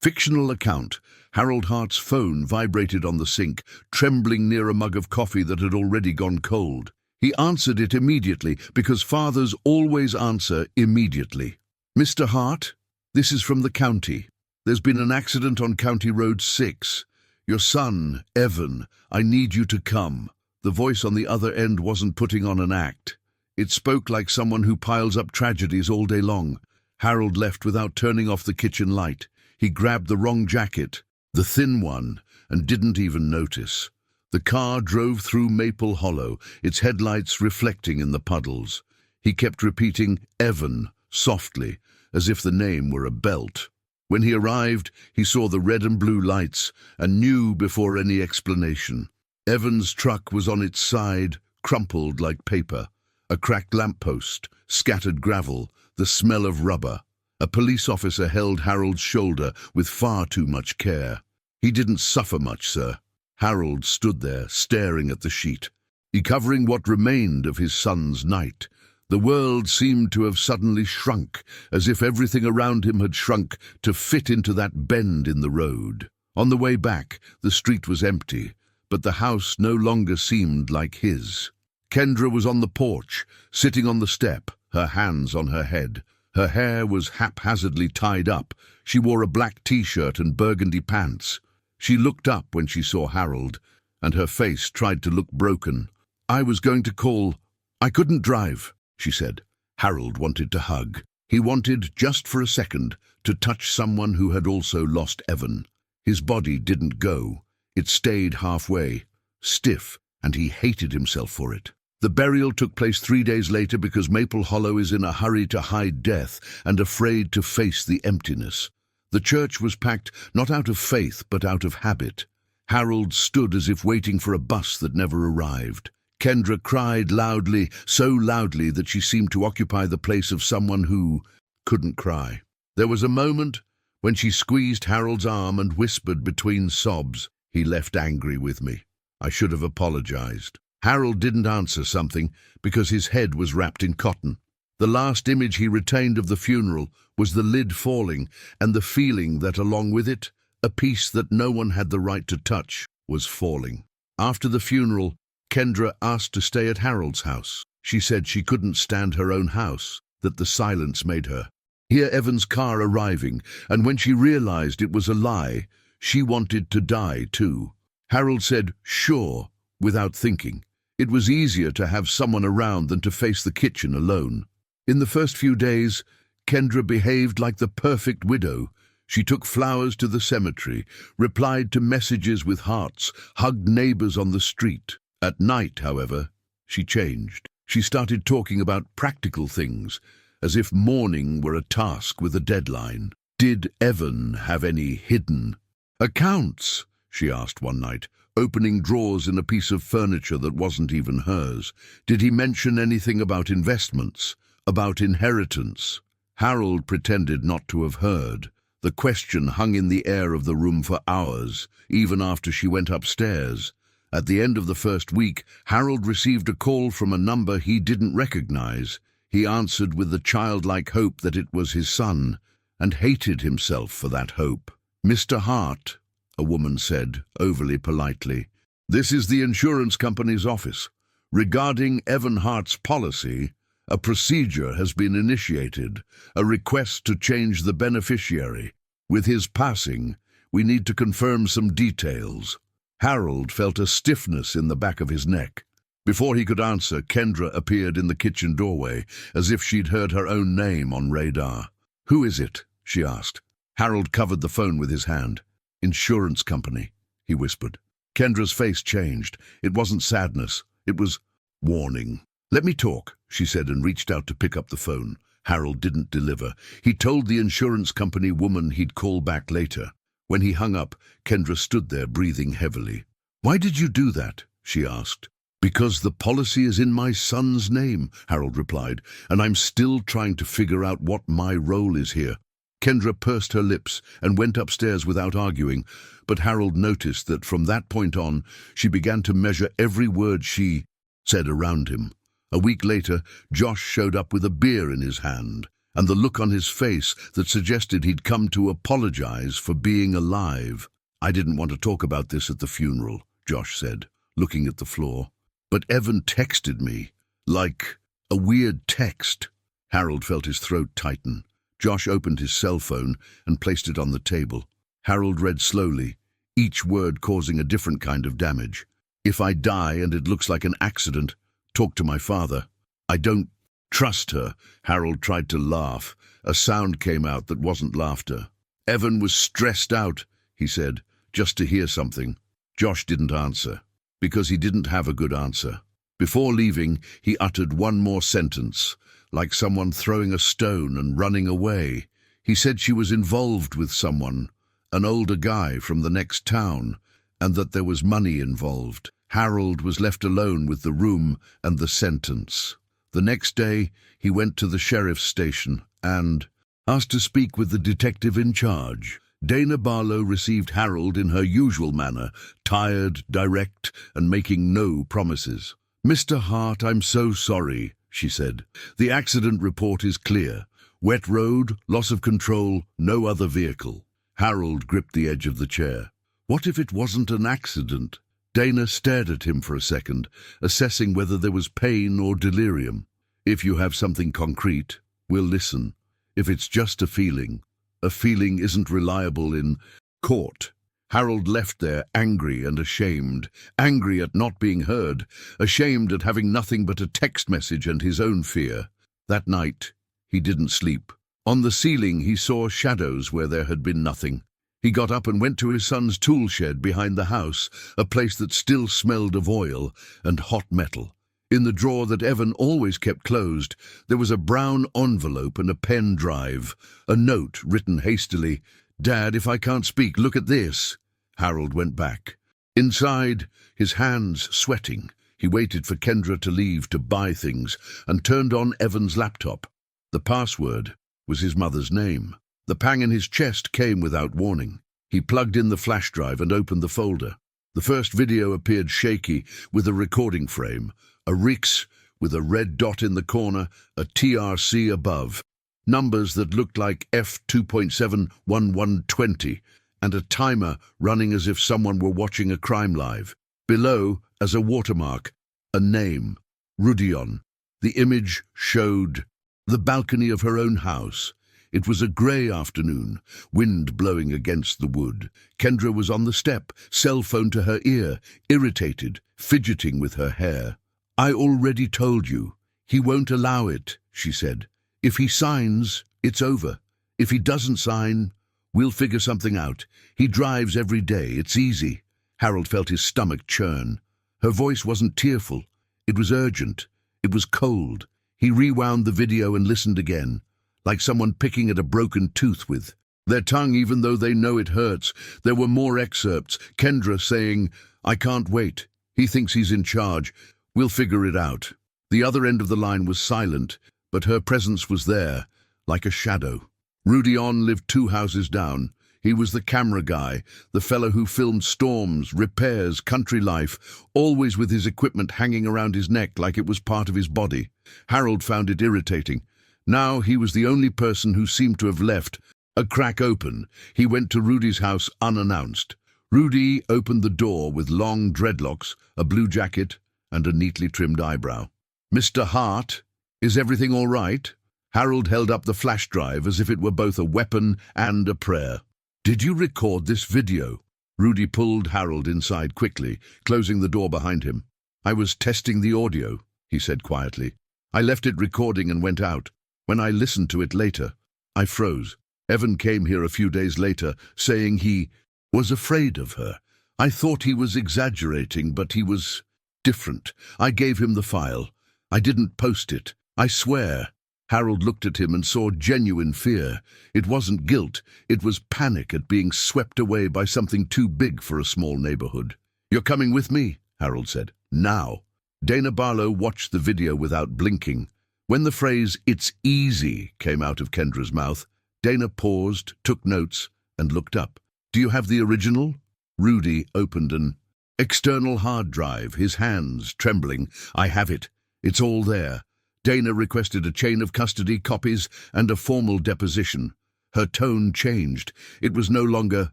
Fictional account. Harold Hart's phone vibrated on the sink, trembling near a mug of coffee that had already gone cold. He answered it immediately, because fathers always answer immediately. "Mr. Hart, this is from the county. There's been an accident on County Road 6. Your son, Evan, I need you to come." The voice on the other end wasn't putting on an act. It spoke like someone who piles up tragedies all day long. Harold left without turning off the kitchen light. He grabbed the wrong jacket, the thin one, and didn't even notice. The car drove through Maple Hollow, its headlights reflecting in the puddles. He kept repeating Evan softly, as if the name were a belt. When he arrived, he saw the red and blue lights and knew before any explanation. Evan's truck was on its side, crumpled like paper. A cracked lamppost, scattered gravel, the smell of rubber. A police officer held Harold's shoulder with far too much care. "He didn't suffer much, sir." Harold stood there, staring at the sheet, recovering what remained of his son's night. The world seemed to have suddenly shrunk, as if everything around him had shrunk to fit into that bend in the road. On the way back, the street was empty, but the house no longer seemed like his. Kendra was on the porch, sitting on the step, her hands on her head. Her hair was haphazardly tied up. She wore a black t-shirt and burgundy pants. She looked up when she saw Harold, and her face tried to look broken. "I was going to call. I couldn't drive," she said. Harold wanted to hug. He wanted, just for a second, to touch someone who had also lost Evan. His body didn't go. It stayed halfway, stiff, and he hated himself for it. The burial took place 3 days later because Maple Hollow is in a hurry to hide death and afraid to face the emptiness. The church was packed not out of faith but out of habit. Harold stood as if waiting for a bus that never arrived. Kendra cried loudly, so loudly that she seemed to occupy the place of someone who couldn't cry. There was a moment when she squeezed Harold's arm and whispered between sobs, "He left angry with me. I should have apologized." Harold didn't answer something because his head was wrapped in cotton. The last image he retained of the funeral was the lid falling and the feeling that along with it, a piece that no one had the right to touch was falling. After the funeral, Kendra asked to stay at Harold's house. She said she couldn't stand her own house, that the silence made her. Hear Evan's car arriving, and when she realized it was a lie, she wanted to die too. Harold said, "Sure," without thinking. It was easier to have someone around than to face the kitchen alone. In the first few days, Kendra behaved like the perfect widow. She took flowers to the cemetery, replied to messages with hearts, hugged neighbors on the street. At night, however, she changed. She started talking about practical things, as if mourning were a task with a deadline. "Did Evan have any hidden accounts?" she asked one night, opening drawers in a piece of furniture that wasn't even hers. "Did he mention anything about investments, about inheritance?" Harold pretended not to have heard. The question hung in the air of the room for hours, even after she went upstairs. At the end of the first week, Harold received a call from a number he didn't recognize. He answered with the childlike hope that it was his son, and hated himself for that hope. "Mr. Hart," a woman said, overly politely, "this is the insurance company's office. Regarding Evan Hart's policy, a procedure has been initiated, a request to change the beneficiary. With his passing, we need to confirm some details." Harold felt a stiffness in the back of his neck. Before he could answer, Kendra appeared in the kitchen doorway, as if she'd heard her own name on radar. "Who is it?" she asked. Harold covered the phone with his hand. "Insurance company," he whispered. Kendra's face changed. It wasn't sadness. It was warning. "Let me talk," she said, and reached out to pick up the phone. Harold didn't deliver. He told the insurance company woman he'd call back later. When he hung up, Kendra stood there breathing heavily. "Why did you do that?" she asked. "Because the policy is in my son's name," Harold replied, "and I'm still trying to figure out what my role is here." Kendra pursed her lips and went upstairs without arguing, but Harold noticed that from that point on, she began to measure every word she said around him. A week later, Josh showed up with a beer in his hand, and the look on his face that suggested he'd come to apologize for being alive. "I didn't want to talk about this at the funeral," Josh said, looking at the floor. "But Evan texted me, like a weird text." Harold felt his throat tighten. Josh opened his cell phone and placed it on the table. Harold read slowly, each word causing a different kind of damage. "If I die and it looks like an accident, talk to my father. I don't trust her." Harold tried to laugh. A sound came out that wasn't laughter. "Evan was stressed out," he said, just to hear something. Josh didn't answer, because he didn't have a good answer. Before leaving, he uttered one more sentence, like someone throwing a stone and running away. He said she was involved with someone, an older guy from the next town, and that there was money involved. Harold was left alone with the room and the sentence. The next day, he went to the sheriff's station and asked to speak with the detective in charge. Dana Barlow received Harold in her usual manner, tired, direct, and making no promises. "Mr. Hart, I'm so sorry," she said. "The accident report is clear. Wet road, loss of control, no other vehicle." Harold gripped the edge of the chair. What if it wasn't an accident? Dana stared at him for a second, assessing whether there was pain or delirium. "If you have something concrete, we'll listen. If it's just a feeling isn't reliable in court." Harold left there angry and ashamed, angry at not being heard, ashamed at having nothing but a text message and his own fear. That night, he didn't sleep. On the ceiling, he saw shadows where there had been nothing. He got up and went to his son's tool shed behind the house, a place that still smelled of oil and hot metal. In the drawer that Evan always kept closed, there was a brown envelope and a pen drive, a note written hastily. "Dad, if I can't speak, look at this." Harold went back. Inside, his hands sweating, he waited for Kendra to leave to buy things and turned on Evan's laptop. The password was his mother's name. The pang in his chest came without warning. He plugged in the flash drive and opened the folder. The first video appeared shaky, with a recording frame, a RIX with a red dot in the corner, a TRC above, numbers that looked like F2.71120, and a timer running as if someone were watching a crime live. Below, as a watermark, a name, Rudion. The image showed the balcony of her own house. It was a grey afternoon, wind blowing against the wood. Kendra was on the step, cell phone to her ear, irritated, fidgeting with her hair. "I already told you. He won't allow it," she said. "If he signs, it's over. If he doesn't sign, we'll figure something out. He drives every day. It's easy." Harold felt his stomach churn. Her voice wasn't tearful. It was urgent. It was cold. He rewound the video and listened again, like someone picking at a broken tooth with their tongue, even though they know it hurts. There were more excerpts. Kendra saying, "I can't wait. He thinks he's in charge. We'll figure it out." The other end of the line was silent, but her presence was there, like a shadow. Rudion lived 2 houses down. He was the camera guy, the fellow who filmed storms, repairs, country life, always with his equipment hanging around his neck like it was part of his body. Harold found it irritating. Now he was the only person who seemed to have left a crack open. He went to Rudy's house unannounced. Rudy opened the door with long dreadlocks, a blue jacket, and a neatly trimmed eyebrow. "Mr. Hart, is everything all right?" Harold held up the flash drive as if it were both a weapon and a prayer. "Did you record this video?" Rudy pulled Harold inside quickly, closing the door behind him. "I was testing the audio," he said quietly. "I left it recording and went out. When I listened to it later, I froze. Evan came here a few days later, saying he was afraid of her. I thought he was exaggerating, but he was different. I gave him the file. I didn't post it. I swear." Harold looked at him and saw genuine fear. It wasn't guilt. It was panic at being swept away by something too big for a small neighborhood. "You're coming with me," Harold said. "Now." Dana Barlow watched the video without blinking. When the phrase, "it's easy," came out of Kendra's mouth, Dana paused, took notes, and looked up. "Do you have the original?" Rudy opened an external hard drive, his hands trembling. "I have it. It's all there. Dana requested a chain of custody copies and a formal deposition. Her tone changed. It was no longer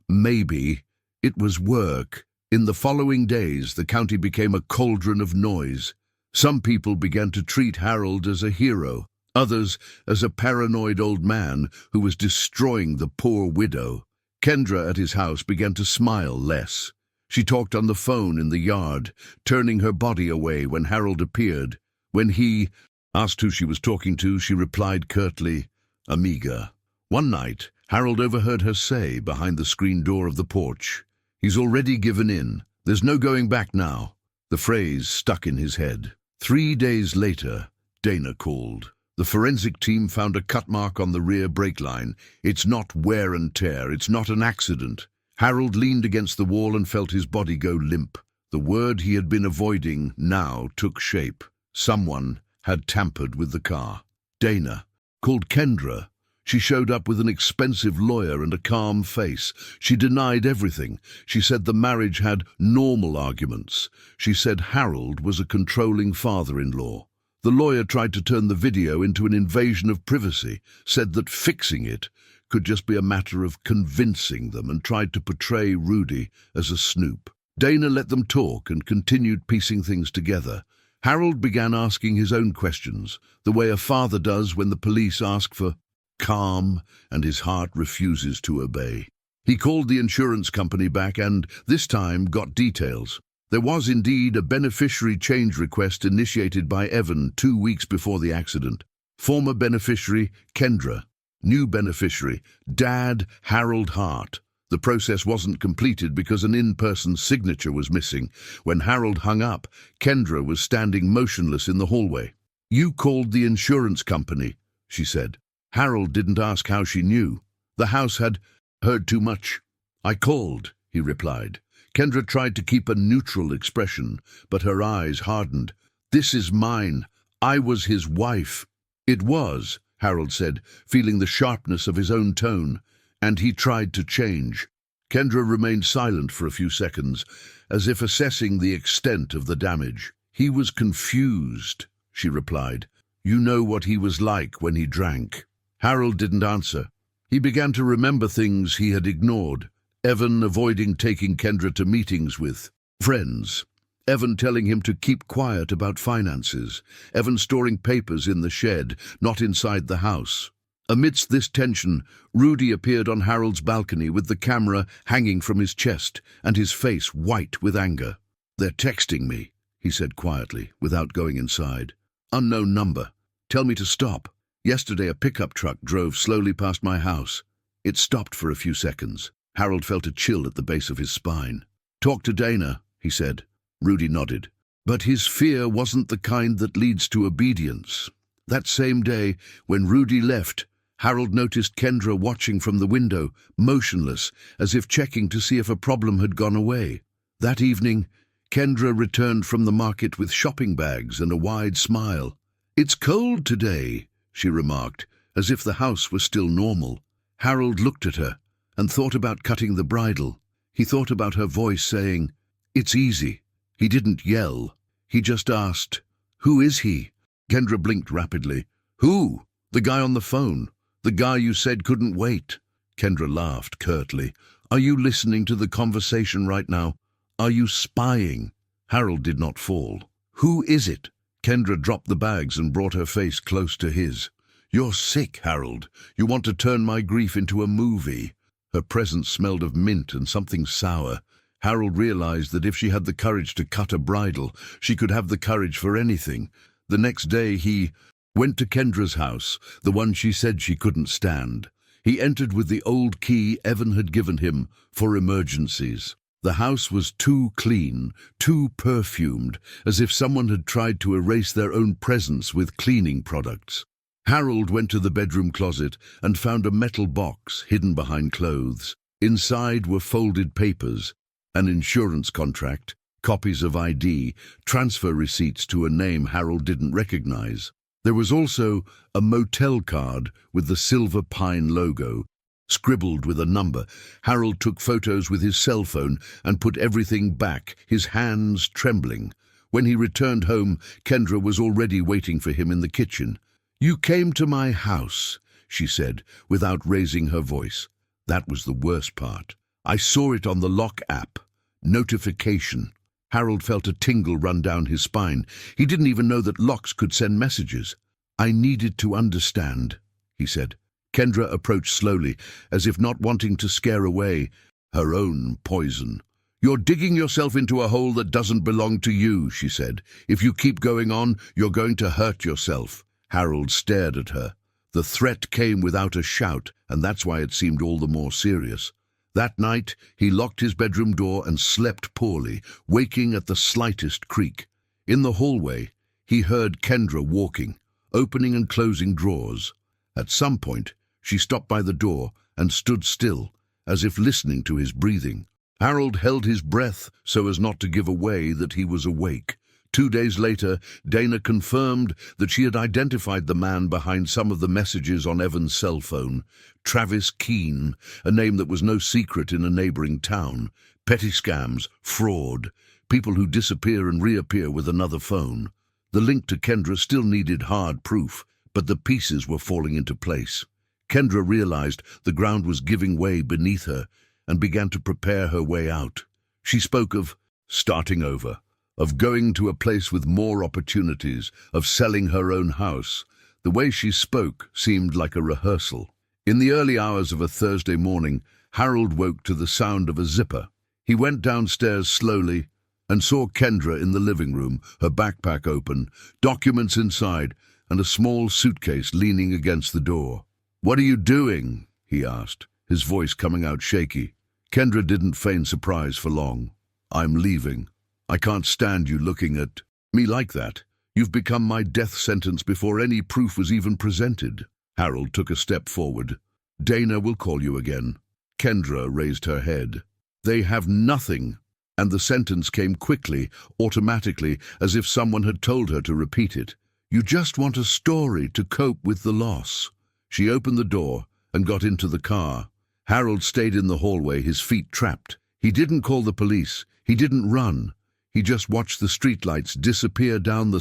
maybe, it was work. In the following days, the county became a cauldron of noise. Some people began to treat Harold as a hero, others as a paranoid old man who was destroying the poor widow. Kendra at his house began to smile less. She talked on the phone in the yard, turning her body away when Harold appeared. When he asked who she was talking to, she replied curtly, "Amiga." One night, Harold overheard her say behind the screen door of the porch, "He's already given in. There's no going back now." The phrase stuck in his head. 3 days later, Dana called. The forensic team found a cut mark on the rear brake line. It's not wear and tear. It's not an accident. Harold leaned against the wall and felt his body go limp. The word he had been avoiding now took shape. Someone had tampered with the car. Dana called Kendra. She showed up with an expensive lawyer and a calm face. She denied everything. She said the marriage had normal arguments. She said Harold was a controlling father-in-law. The lawyer tried to turn the video into an invasion of privacy, said that fixing it could just be a matter of convincing them, and tried to portray Rudy as a snoop. Dana let them talk and continued piecing things together. Harold began asking his own questions, the way a father does when the police ask for calm and his heart refuses to obey. He called the insurance company back and, this time, got details. There was indeed a beneficiary change request initiated by Evan 2 weeks before the accident. Former beneficiary, Kendra. New beneficiary, Dad Harold Hart. The process wasn't completed because an in-person signature was missing. When Harold hung up, Kendra was standing motionless in the hallway. "You called the insurance company," she said. Harold didn't ask how she knew. The house had heard too much. "I called," he replied. Kendra tried to keep a neutral expression, but her eyes hardened. "This is mine. I was his wife." "It was," Harold said, feeling the sharpness of his own tone, "and he tried to change." Kendra remained silent for a few seconds, as if assessing the extent of the damage. "He was confused," she replied. "You know what he was like when he drank." Harold didn't answer. He began to remember things he had ignored. Evan avoiding taking Kendra to meetings with friends. Evan telling him to keep quiet about finances. Evan storing papers in the shed, not inside the house. Amidst this tension, Rudy appeared on Harold's balcony with the camera hanging from his chest and his face white with anger. "They're texting me," he said quietly, without going inside. "Unknown number. Tell me to stop. Yesterday a pickup truck drove slowly past my house. It stopped for a few seconds." Harold felt a chill at the base of his spine. "Talk to Dana," he said. Rudy nodded. But his fear wasn't the kind that leads to obedience. That same day, when Rudy left, Harold noticed Kendra watching from the window, motionless, as if checking to see if a problem had gone away. That evening, Kendra returned from the market with shopping bags and a wide smile. "It's cold today," she remarked, as if the house was still normal. Harold looked at her and thought about cutting the bridle. He thought about her voice saying, "It's easy." He didn't yell. He just asked, "Who is he?" Kendra blinked rapidly. "Who? The guy on the phone. The guy you said couldn't wait." Kendra laughed curtly. "Are you listening to the conversation right now? Are you spying?" Harold did not fall. "Who is it?" Kendra dropped the bags and brought her face close to his. "You're sick, Harold. You want to turn my grief into a movie." Her presence smelled of mint and something sour. Harold realized that if she had the courage to cut a bridle, she could have the courage for anything. The next day he went to Kendra's house, the one she said she couldn't stand. He entered with the old key Evan had given him for emergencies. The house was too clean, too perfumed, as if someone had tried to erase their own presence with cleaning products. Harold went to the bedroom closet and found a metal box hidden behind clothes. Inside were folded papers, an insurance contract, copies of ID, transfer receipts to a name Harold didn't recognize. There was also a motel card with the Silver Pine logo, scribbled with a number. Harold took photos with his cell phone and put everything back, his hands trembling. When he returned home, Kendra was already waiting for him in the kitchen. "You came to my house," she said, without raising her voice. That was the worst part. "I saw it on the lock app. Notification." Harold felt a tingle run down his spine. He didn't even know that locks could send messages. "I needed to understand," he said. Kendra approached slowly, as if not wanting to scare away her own poison. "You're digging yourself into a hole that doesn't belong to you," she said. "If you keep going on, you're going to hurt yourself." Harold stared at her. The threat came without a shout, and that's why it seemed all the more serious. That night, he locked his bedroom door and slept poorly, waking at the slightest creak. In the hallway, he heard Kendra walking, opening and closing drawers. At some point, she stopped by the door and stood still, as if listening to his breathing. Harold held his breath so as not to give away that he was awake. 2 days later, Dana confirmed that she had identified the man behind some of the messages on Evan's cell phone. Travis Keene, a name that was no secret in a neighboring town. Petty scams, fraud, people who disappear and reappear with another phone. The link to Kendra still needed hard proof, but the pieces were falling into place. Kendra realized the ground was giving way beneath her and began to prepare her way out. She spoke of starting over, of going to a place with more opportunities, of selling her own house. The way she spoke seemed like a rehearsal. In the early hours of a Thursday morning, Harold woke to the sound of a zipper. He went downstairs slowly and saw Kendra in the living room, her backpack open, documents inside, and a small suitcase leaning against the door. "What are you doing?" he asked, his voice coming out shaky. Kendra didn't feign surprise for long. "I'm leaving. I can't stand you looking at me like that. You've become my death sentence before any proof was even presented." Harold took a step forward. "Dana will call you again." Kendra raised her head. "They have nothing." And the sentence came quickly, automatically, as if someone had told her to repeat it. "You just want a story to cope with the loss." She opened the door and got into the car. Harold stayed in the hallway, his feet trapped. He didn't call the police. He didn't run. He just watched the streetlights disappear down the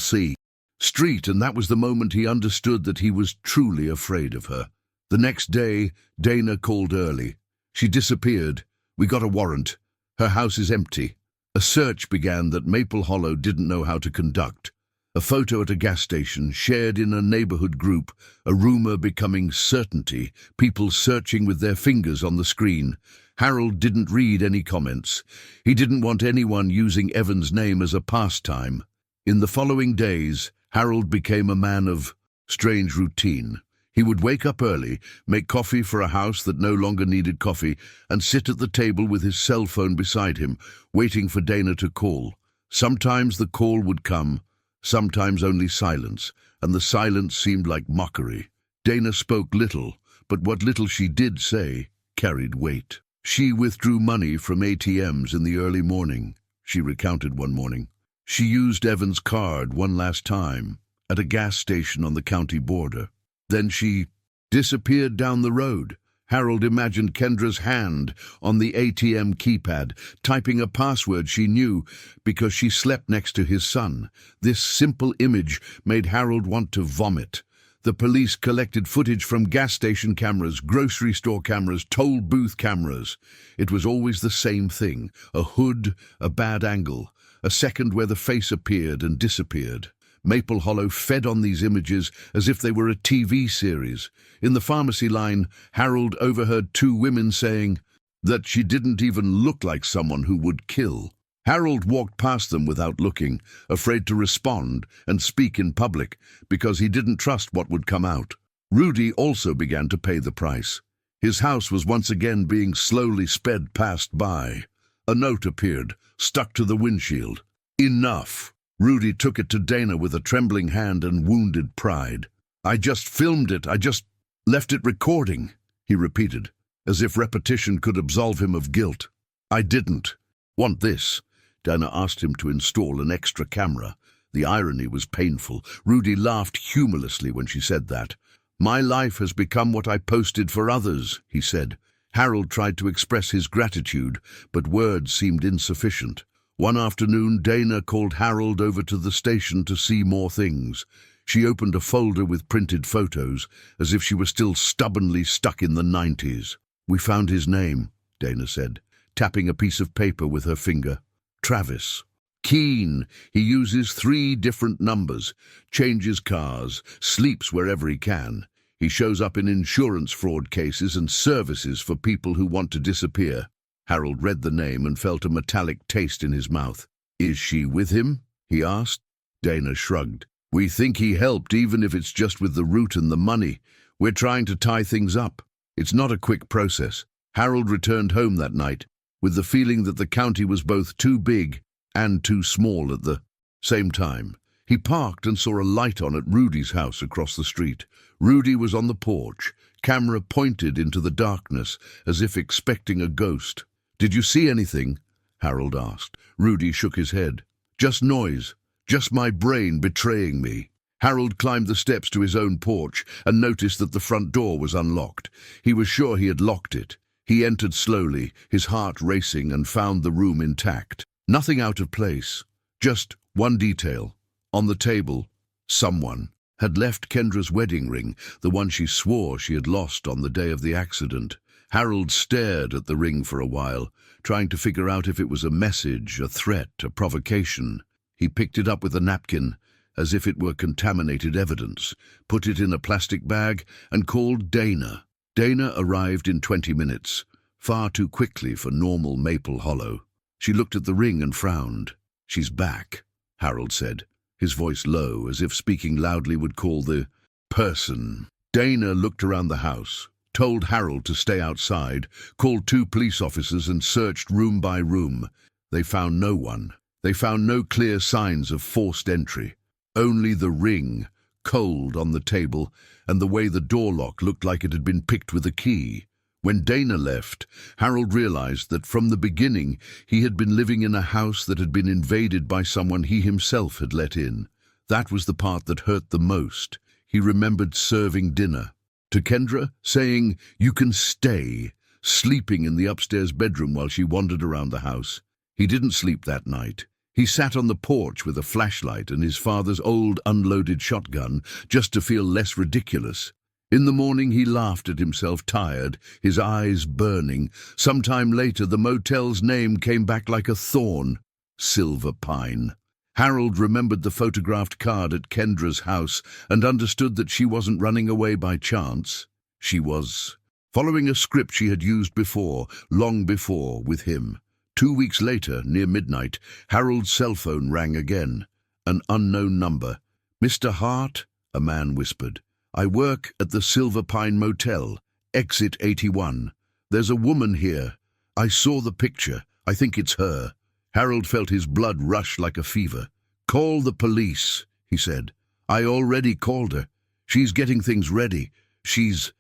street, and that was the moment he understood that he was truly afraid of her. The next day, Dana called early. "She disappeared. We got a warrant. Her house is empty." A search began that Maple Hollow didn't know how to conduct. A photo at a gas station, shared in a neighborhood group, a rumor becoming certainty, people searching with their fingers on the screen. Harold didn't read any comments. He didn't want anyone using Evan's name as a pastime. In the following days, Harold became a man of strange routine. He would wake up early, make coffee for a house that no longer needed coffee, and sit at the table with his cell phone beside him, waiting for Dana to call. Sometimes the call would come, sometimes only silence, and the silence seemed like mockery. Dana spoke little, but what little she did say carried weight. "She withdrew money from ATMs in the early morning," she recounted one morning. "She used Evan's card one last time, at a gas station on the county border. Then she disappeared down the road." Harold imagined Kendra's hand on the ATM keypad, typing a password she knew because she slept next to his son. This simple image made Harold want to vomit. The police collected footage from gas station cameras, grocery store cameras, toll booth cameras. It was always the same thing: a hood, a bad angle, a second where the face appeared and disappeared. Maple Hollow fed on these images as if they were a TV series. In the pharmacy line, Harold overheard 2 women saying that she didn't even look like someone who would kill. Harold walked past them without looking, afraid to respond and speak in public because he didn't trust what would come out. Rudy also began to pay the price. His house was once again being slowly sped past by. A note appeared, stuck to the windshield. "Enough." Rudy took it to Dana with a trembling hand and wounded pride. "I just filmed it. I just left it recording," he repeated, as if repetition could absolve him of guilt. "I didn't." "Want this?" Dana asked him to install an extra camera. The irony was painful. Rudy laughed humorlessly when she said that. "My life has become what I posted for others," he said. Harold tried to express his gratitude, but words seemed insufficient. One afternoon, Dana called Harold over to the station to see more things. She opened a folder with printed photos, as if she were still stubbornly stuck in the 90s. "We found his name," Dana said, tapping a piece of paper with her finger. "Travis. Keen. He uses 3 different numbers, changes cars, sleeps wherever he can. He shows up in insurance fraud cases and services for people who want to disappear." Harold read the name and felt a metallic taste in his mouth. "Is she with him?" he asked. Dana shrugged. "We think he helped, even if it's just with the route and the money. We're trying to tie things up. It's not a quick process." Harold returned home that night with the feeling that the county was both too big and too small at the same time. He parked and saw a light on at Rudy's house across the street. Rudy was on the porch, camera pointed into the darkness, as if expecting a ghost. "Did you see anything?" Harold asked. Rudy shook his head. "Just noise. Just my brain betraying me." Harold climbed the steps to his own porch and noticed that the front door was unlocked. He was sure he had locked it. He entered slowly, his heart racing, and found the room intact. Nothing out of place. Just one detail. On the table, someone had left Kendra's wedding ring, the one she swore she had lost on the day of the accident. Harold stared at the ring for a while, trying to figure out if it was a message, a threat, a provocation. He picked it up with a napkin, as if it were contaminated evidence, put it in a plastic bag, and called Dana. Dana arrived in 20 minutes, far too quickly for normal Maple Hollow. She looked at the ring and frowned. "She's back," Harold said, his voice low, as if speaking loudly would call the person. Dana looked around the house, told Harold to stay outside, called 2 police officers and searched room by room. They found no one. They found no clear signs of forced entry. Only the ring, cold on the table, and the way the door lock looked like it had been picked with a key. When Dana left, Harold realized that from the beginning he had been living in a house that had been invaded by someone he himself had let in. That was the part that hurt the most. He remembered serving dinner to Kendra, saying, "You can stay," sleeping in the upstairs bedroom while she wandered around the house. He didn't sleep that night. He sat on the porch with a flashlight and his father's old unloaded shotgun just to feel less ridiculous. In the morning he laughed at himself, tired, his eyes burning. Sometime later the motel's name came back like a thorn. Silver Pine. Harold remembered the photographed card at Kendra's house and understood that she wasn't running away by chance. She was following a script she had used before, long before, with him. 2 weeks later, near midnight, Harold's cell phone rang again. An unknown number. "Mr. Hart?" a man whispered. "I work at the Silver Pine Motel, exit 81. There's a woman here. I saw the picture. I think it's her." Harold felt his blood rush like a fever. "Call the police," he said. "I already called her. She's getting things ready. She's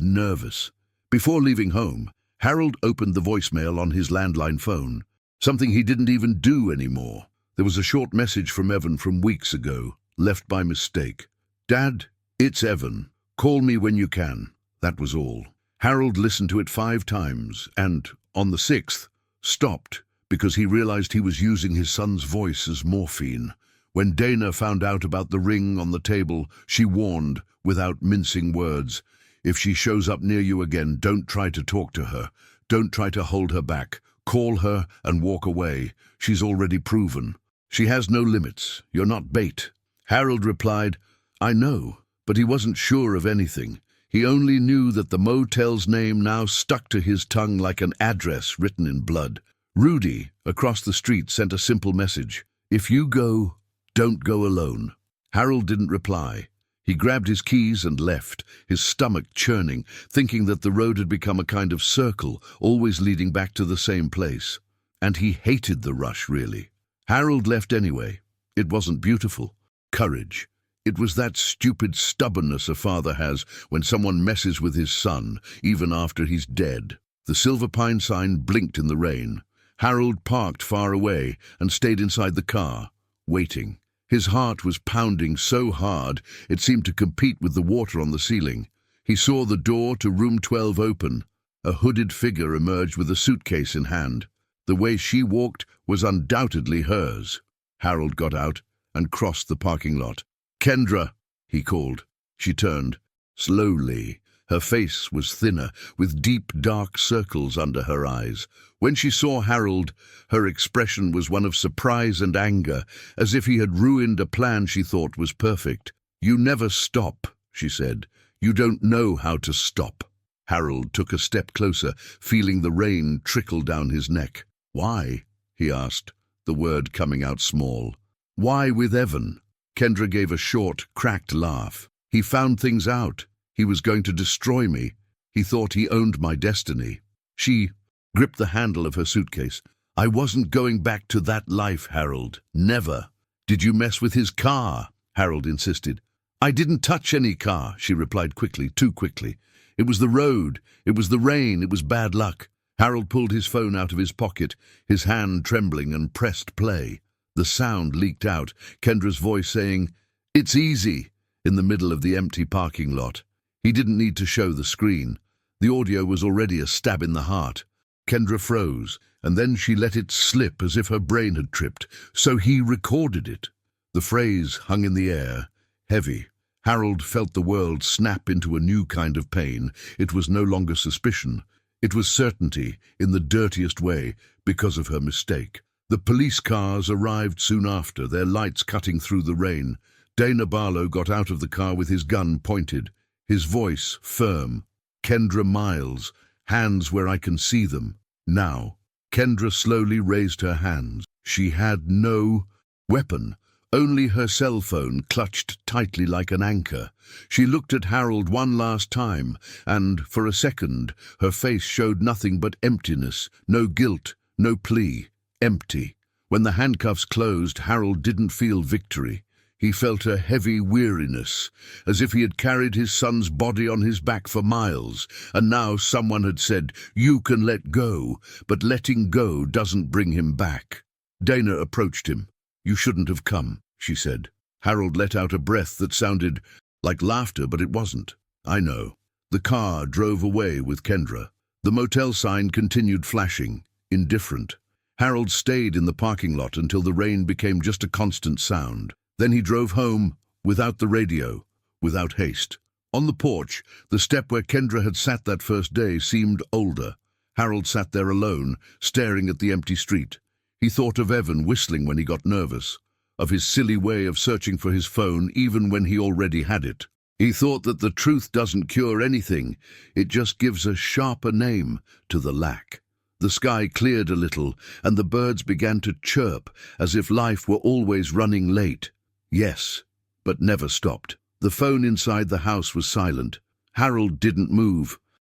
nervous." Before leaving home, Harold opened the voicemail on his landline phone, something he didn't even do anymore. There was a short message from Evan from weeks ago, left by mistake. "Dad, it's Evan. Call me when you can." That was all. Harold listened to it 5 times and, on the 6th, stopped because he realized he was using his son's voice as morphine. When Dana found out about the ring on the table, she warned, without mincing words, "If she shows up near you again, don't try to talk to her. Don't try to hold her back. Call her and walk away. She's already proven. She has no limits. You're not bait." Harold replied, "I know," but he wasn't sure of anything. He only knew that the motel's name now stuck to his tongue like an address written in blood. Rudy, across the street, sent a simple message. "If you go, don't go alone." Harold didn't reply. He grabbed his keys and left, his stomach churning, thinking that the road had become a kind of circle, always leading back to the same place. And he hated the rush, really. Harold left anyway. It wasn't beautiful. Courage. It was that stupid stubbornness a father has when someone messes with his son, even after he's dead. The Silver Pine sign blinked in the rain. Harold parked far away and stayed inside the car, waiting. His heart was pounding so hard it seemed to compete with the water on the ceiling. He saw the door to room 12 open. A hooded figure emerged with a suitcase in hand. The way she walked was undoubtedly hers. Harold got out and crossed the parking lot. "Kendra," he called. She turned. Slowly. Her face was thinner, with deep, dark circles under her eyes. When she saw Harold, her expression was one of surprise and anger, as if he had ruined a plan she thought was perfect. "You never stop," she said. "You don't know how to stop." Harold took a step closer, feeling the rain trickle down his neck. "Why?" he asked, the word coming out small. "Why with Evan?" Kendra gave a short, cracked laugh. "He found things out. He was going to destroy me. He thought he owned my destiny." She gripped the handle of her suitcase. "I wasn't going back to that life, Harold. Never." "Did you mess with his car?" Harold insisted. "I didn't touch any car," she replied quickly, too quickly. "It was the road. It was the rain. It was bad luck." Harold pulled his phone out of his pocket, his hand trembling, and pressed play. The sound leaked out, Kendra's voice saying, "It's easy," in the middle of the empty parking lot. He didn't need to show the screen. The audio was already a stab in the heart. Kendra froze, and then she let it slip as if her brain had tripped. So he recorded it. The phrase hung in the air, heavy. Harold felt the world snap into a new kind of pain. It was no longer suspicion. It was certainty, in the dirtiest way, because of her mistake. The police cars arrived soon after, their lights cutting through the rain. Dana Barlow got out of the car with his gun pointed, his voice firm. "Kendra Miles, hands where I can see them. Now." Kendra slowly raised her hands. She had no weapon, only her cell phone clutched tightly like an anchor. She looked at Harold one last time, and, for a second, her face showed nothing but emptiness, no guilt, no plea, empty. When the handcuffs closed, Harold didn't feel victory. He felt a heavy weariness, as if he had carried his son's body on his back for miles, and now someone had said, "You can let go," but letting go doesn't bring him back. Dana approached him. "You shouldn't have come," she said. Harold let out a breath that sounded like laughter, but it wasn't. "I know." The car drove away with Kendra. The motel sign continued flashing, indifferent. Harold stayed in the parking lot until the rain became just a constant sound. Then he drove home, without the radio, without haste. On the porch, the step where Kendra had sat that first day seemed older. Harold sat there alone, staring at the empty street. He thought of Evan whistling when he got nervous, of his silly way of searching for his phone even when he already had it. He thought that the truth doesn't cure anything, it just gives a sharper name to the lack. The sky cleared a little, and the birds began to chirp, as if life were always running late. Yes, but never stopped. The phone inside the house was silent. Harold didn't move.